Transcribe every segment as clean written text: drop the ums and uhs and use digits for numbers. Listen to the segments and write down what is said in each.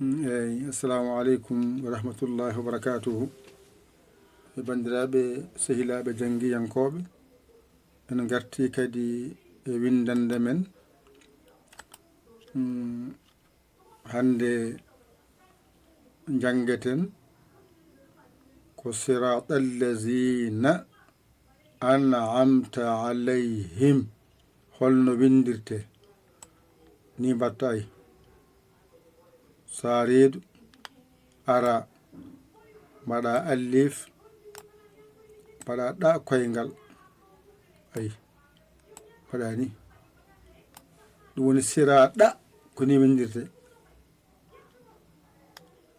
Assalamu aleykum wa rahmatullahi wa barakatuhu. Bandiraɓe sehilaɓe janggiyankoɓe, en garti kadi e windande men hande jangeten ko sirata allazina an'amta alayhim. Holno windirte ni battayi sareedu ara mbaɗa allif mbaɗa ɗa koyngal ayi mbaɗa ni ɗum woni siraɗa ko ni windirte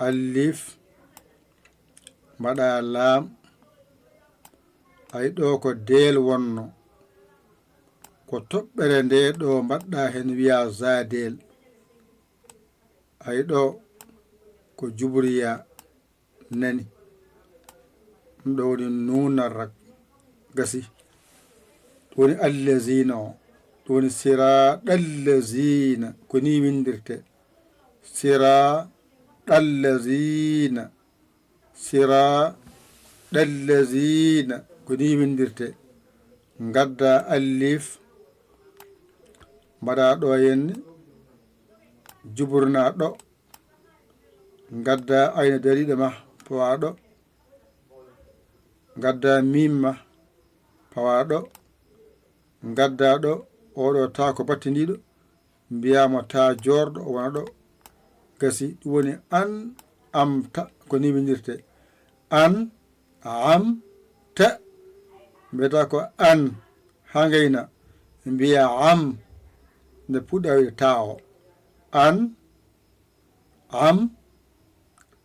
allif mbaɗa laam ayi ɗo ko del wonno ko toɓɓere nde ɗo mbaɗɗa hen wiya zadel ayi ɗo ko jubriya nani ɗum ɗo woni nunarrak gasi ɗum woni allazina o ɗum woni siraɗallazina ko ni windirte siraɗallazina siraɗallazina ko ni windirte gadda allif mbaɗa ɗo henne juburna ɗo gadda ayna dariɗo ma pawa ɗo gadda mimma pawa ɗo gadda ɗo oɗo ta ko battidiɗo mbiyama ta jorɗo o wona ɗo gasi ɗum woni an amta ko ni windirte an amta mbiyata ko an ha gayna mbiya am nde puɗɗa wiide ta o an am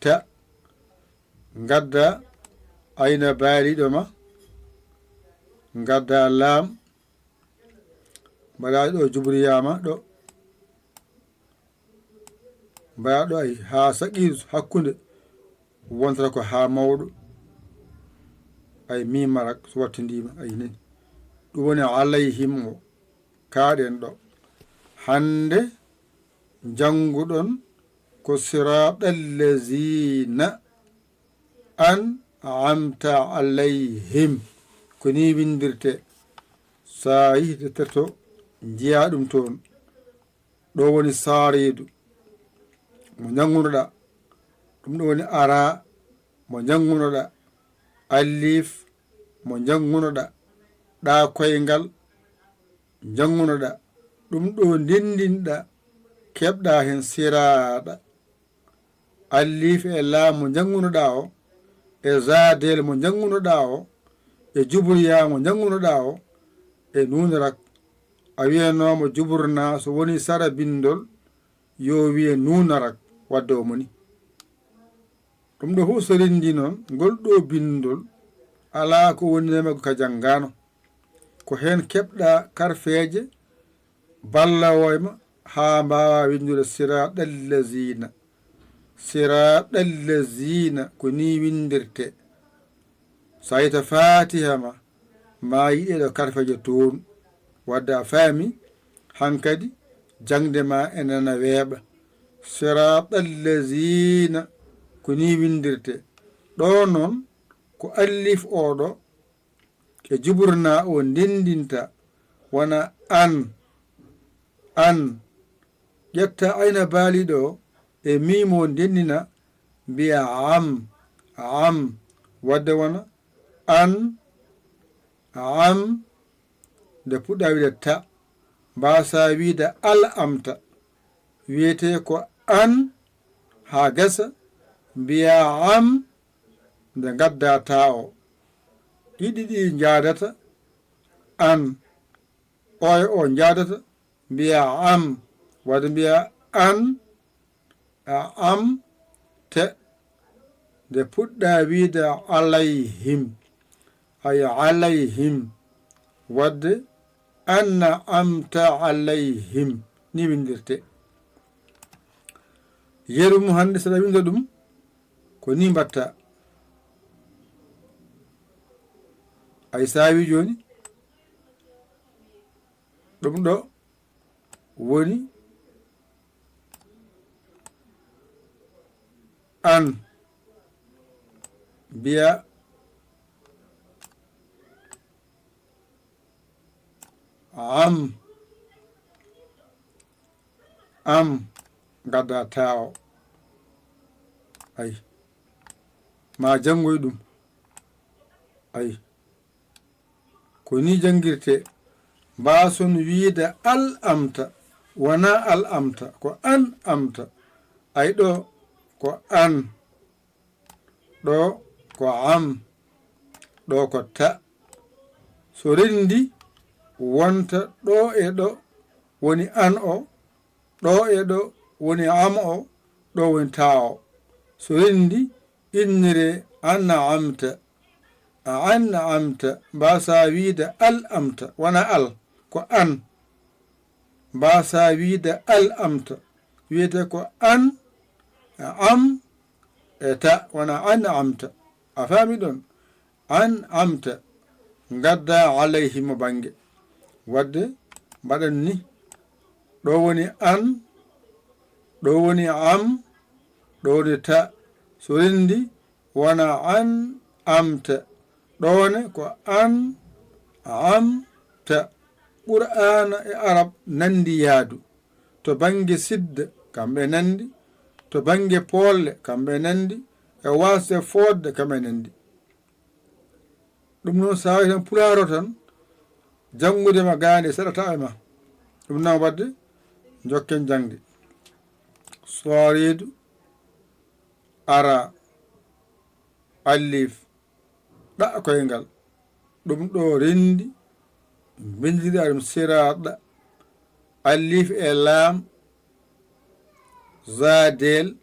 ta gadda ayna baaliɗo ma gadda laam mbaɗa ɗo jubriyama ɗo mbaɗa ɗo ay ha saqiru hakkude wontata ko ha mawɗo ay mimarak so wattidima ay nani ɗum woni alayhim o kaɗen ɗo hande janguɗon ko siraɗallazina an'amta alayhim ko ni windirte sa yi detterto jiya ɗum toon ɗo woni sareedu mo jangunoɗa ɗum ɗo woni ara mo jangunoɗa allif mo jangunoɗa ɗa koyngal jangunoɗa ɗum ɗo ndendinɗa keɓɗa hen siraɗa allif e laam mo jangunoɗa o e zadel mo jangunoɗa o e jubriya mo jangunoɗa o e nunarak a wiyanomo juburna so woni sara bindol yo wiye nunarak wadde o moni ɗum ɗo fof so rendi noon ngol ɗo bindol ala ko woni nemago ka janggano ko hen keɓɗa karfeje ballawoyma ha mbawa windude siraɗallazina ko ni windirte sa yita fatiha ma yiɗeɗo karfeje toon wadde a faami hankadi jangde ma enana weeɓa siraɗallazina ko ni windirte ɗo noon ko allif oɗo e juburna o ndendinta wona an ƴetta ayna baaliɗo e mimo ndendina mbiya am wadde wona an am nde puɗɗa wiide ta mbasa wiide al amta wiyete ko an ha gasa mbiya am nde gadda ta o ɗiɗi ɗi jadata an o jadata mbiya am wadde mbiya an am te nde puɗɗa wiide alayhim ay alayhim wadde anna amta alayhim ni windirte yeru mum hande saɗa winda ɗum ko ni mbatta ay sawi joni ɗum ɗo woni an mbiya am gadda tawo ay ma jangoy ɗum ay ko ni jangirte mbason wiide al amta wona al amta ko an amta ay ɗo ko an ɗo ko am ɗo ko ta so rendi wonta ɗo e ɗo woni an o ɗo e ɗo woni am o ɗo woni ta o so rendi innire an amta an amta mbasa wiide al amta wona al ko an mbasa wiide al amta wiyete ko an am e ta wona an amta a faami ɗon an amta gadda alayhi mo bange wadde mbaɗan ni ɗo woni an ɗo woni am ɗo woni ta so rendi wona an amta ɗone ko an am ta qur'ana e arab nandi yaadu to bange sidda kamɓe nandi to bange polle kamɓe nandi e wasde fodde kamɓe nandi ɗum noon sa wawi tan pularo tan jangudema gande saɗata e ma ɗum nan wadde jokken jangde soreedu ara alif ɗa koyngal ɗum ɗo rendi bindiri aɗum siraɗa alif e laam zadel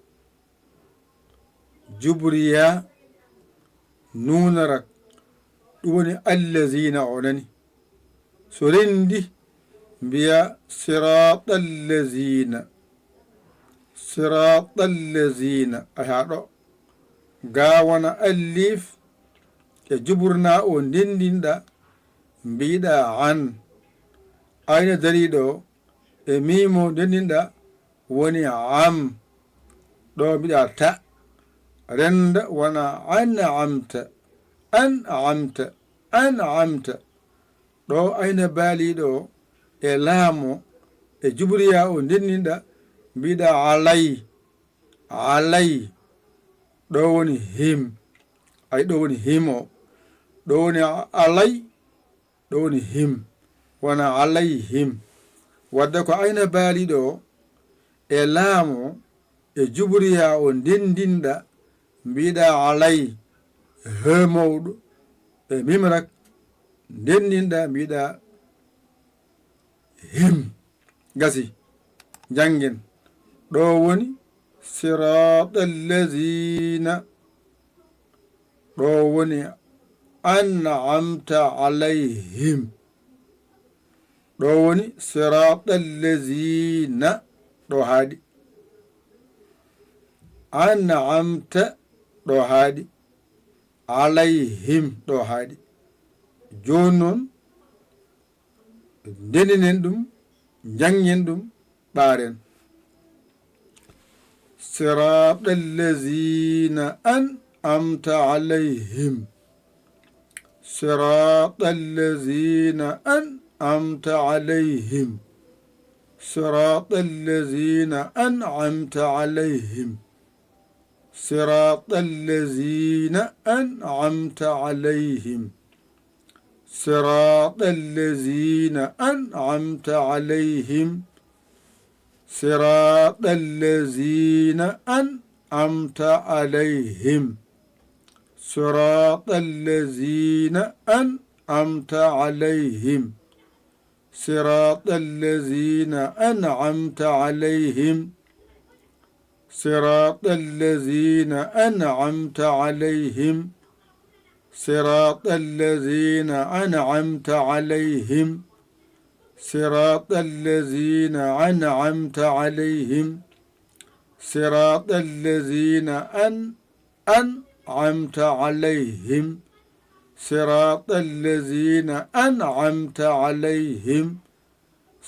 jubriya nunarak ɗum woni allazina o nani so rendi mbiya siraɗallazina aha ɗo ga wona alif e juburna o ndendinɗa mbiɗa an ayna dariɗo e mimo ndendinɗa woni am ɗo mbiɗa ta renda wona an amta ɗo ayna baaliɗo e laamo e jubriya o ndendinɗa mbiɗa alay ɗo woni him ay ɗo woni him o ɗo woni alay ɗo woni him wona alayhim wadde ko ayna baaliɗo e laamo e jubriya o ndendinɗa mbiɗa alay he mawɗo e mimrak ndendinɗa mbiɗa him gasi janggen ɗo woni siraɗallazina ɗo woni an'amta alayhim ɗo woni siraɗallazina ɗo haaɗi an'amta ɗo haaɗi alayhim ɗo haaɗi joni noon ndendinen ɗum janggen ɗum ɓaaren siraɗallazina an'amta alayhim siraɗallazina an'amta alayhim siraɗallazina an'amta alayhim siraɗallazina an'amta alayhim siraɗallazina an'amta alayhim siraɗallazina an'amta alayhim siraɗallazina an'amta alayhim siraɗallazina an'amta alayhim siraɗallazina an'amta alayhim siraɗallazina an'amta alayhim siraɗallazina an'amta alayhim siraɗallazina an'amta alayhim siraɗallazina an'amta alayhim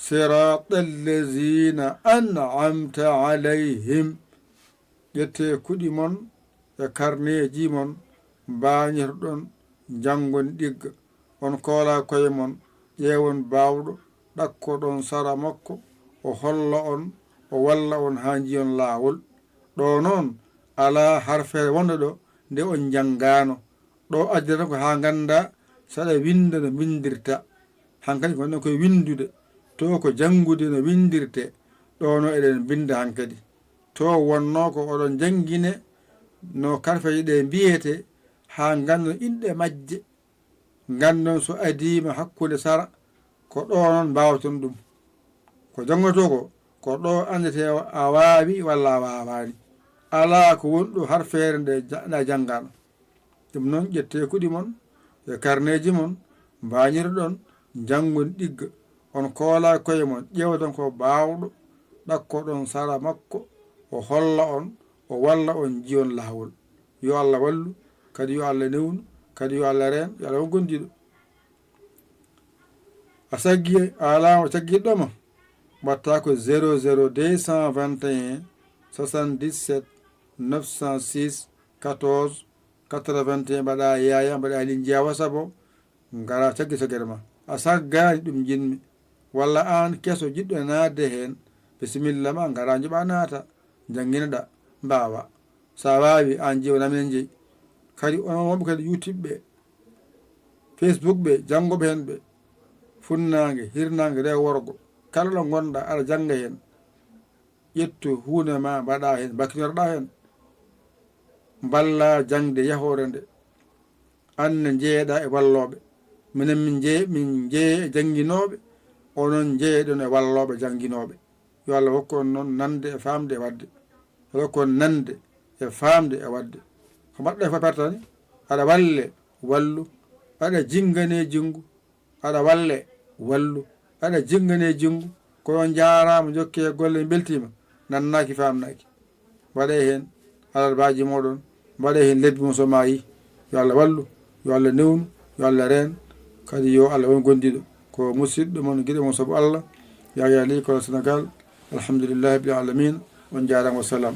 siraɗallazina an'amta alayhim ƴette kuɗi mon e karneji mon mbañirɗon jangon ɗigga on koola koye mon ƴeewon baawɗo ɗakkoɗon sara makko o holla on o walla on ha jiyon laawol ɗo noon ala harfere wonde ɗo nde on janngano ɗo addata ko ha ganda saɗa winda no windirta hankadi ko gonɗen koye windude to ko jangude no windirte ɗono eɗen binda hankadi to wonno ko oɗon jangine no karfeje ɗe mbiyete ha gandon inɗe majje gandon so adima hakkude sara ko ɗo noon mbawton ɗum ko jangoto ko ɗo andete a waawi walla a wawani ala ko wonɗo harfere nde janggano ɗum noon ƴette kuɗi mon e karneji mon mbañirɗon jangon ɗigga on koola koye mon ƴewdon ko baawɗo ɗakkoɗon sara makko o holla on o walla on jiyon laawol yo Allah wallu kadi yo Allah newnu kadi yo Allah reen yo Allah won gondiɗo a saggi alama saggiɗɗoma mbatta ko 00221 77 906 14 81 mbaɗa yaya mbaɗa linjiya wasabo ngara caggi saggere ma a saggani ɗum jinmi walla an keso jiɗɗo naatde hen bisimilla ma ngara joɓa naata jangguineɗa mbawa sa wawi an jewnaminen jeeyi kadi onon wonɓe kadi YouTube ɓe Facebook ɓe janggoɓe hen ɓe funnague hirnague rew worgo kala ɗo gonɗa aɗa jangga hen ƴettu hunde ma mbaɗa hen bakkinorɗa hen balla jangde yahore nde anne jeeɗa e walloɓe minen min jeeye e jangguinoɓe onon jeeyeɗon e walloɓe jangguinoɓe yo Allah hokku on noon nande e famde e wadde hokku on nande e famde e wadde ko mbaɗɗa e fof pertani aɗa walle wallu aɗa jingane jinggu aɗa walle wallu aɗa jingane jinggu koyon jarama jokke golle beltima nannaki famnaki waɗe hen alarbaji moɗon mbaɗe hen lebbi mum so mayi yo Allah wallu yo Allah newnu yo Allah reen kadi yo Allah won gondiɗo ko musidɗo mon guiɗo mon saabu Allah Yaya l'école Sénégal alhamdulillahi rabbil alamin on jarama wassalam